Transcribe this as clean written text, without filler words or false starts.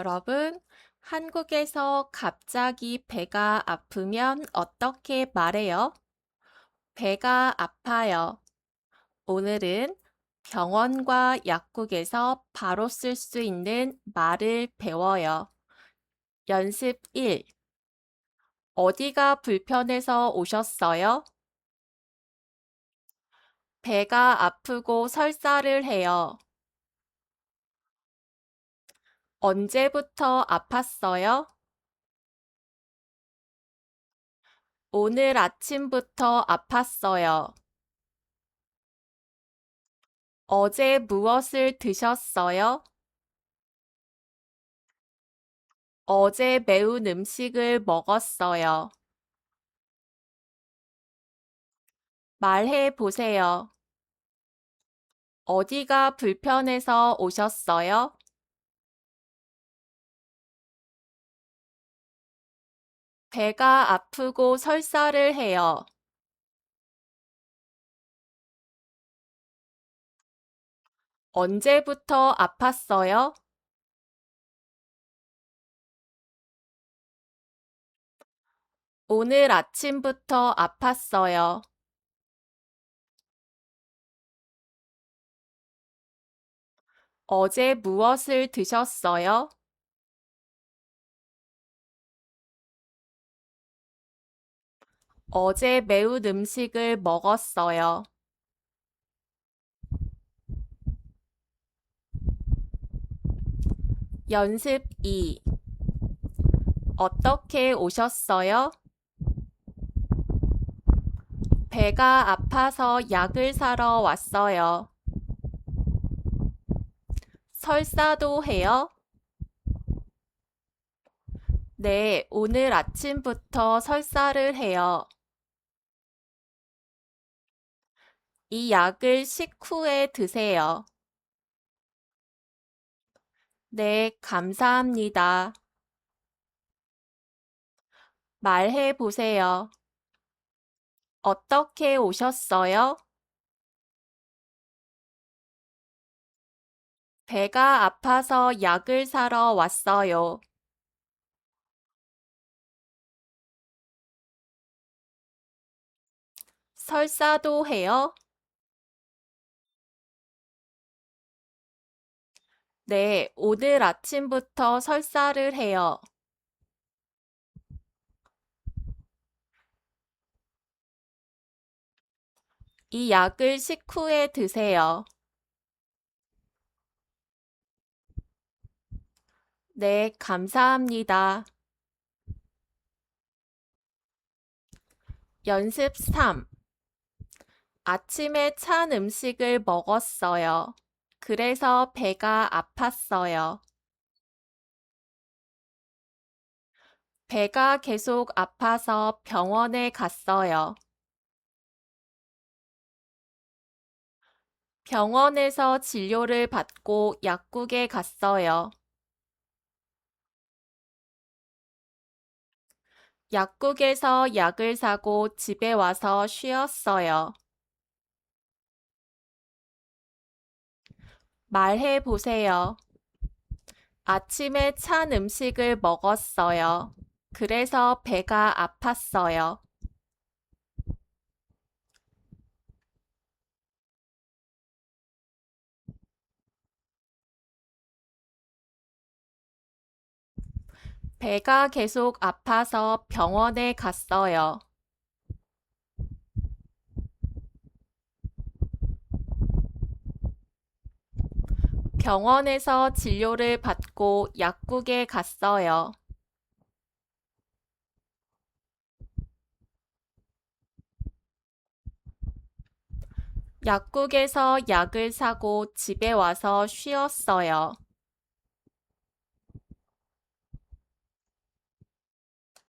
여러분, 한국에서 갑자기 배가 아프면 어떻게 말해요? 배가 아파요. 오늘은 병원과 약국에서 바로 쓸 수 있는 말을 배워요. 연습 1. 어디가 불편해서 오셨어요? 배가 아프고 설사를 해요. 언제부터 아팠어요? 오늘 아침부터 아팠어요. 어제 무엇을 드셨어요? 어제 매운 음식을 먹었어요. 말해 보세요. 어디가 불편해서 오셨어요? 배가 아프고 설사를 해요. 언제부터 아팠어요? 오늘 아침부터 아팠어요. 어제 무엇을 드셨어요? 어제 매운 음식을 먹었어요. 연습 2. 어떻게 오셨어요? 배가 아파서 약을 사러 왔어요. 설사도 해요? 네, 오늘 아침부터 설사를 해요. 이 약을 식후에 드세요. 네, 감사합니다. 말해 보세요. 어떻게 오셨어요? 배가 아파서 약을 사러 왔어요. 설사도 해요? 네, 오늘 아침부터 설사를 해요. 이 약을 식후에 드세요. 네, 감사합니다. 연습 3. 아침에 찬 음식을 먹었어요. 그래서 배가 아팠어요. 배가 계속 아파서 병원에 갔어요. 병원에서 진료를 받고 약국에 갔어요. 약국에서 약을 사고 집에 와서 쉬었어요. 말해 보세요. 아침에 찬 음식을 먹었어요. 그래서 배가 아팠어요. 배가 계속 아파서 병원에 갔어요. 병원에서 진료를 받고 약국에 갔어요. 약국에서 약을 사고 집에 와서 쉬었어요.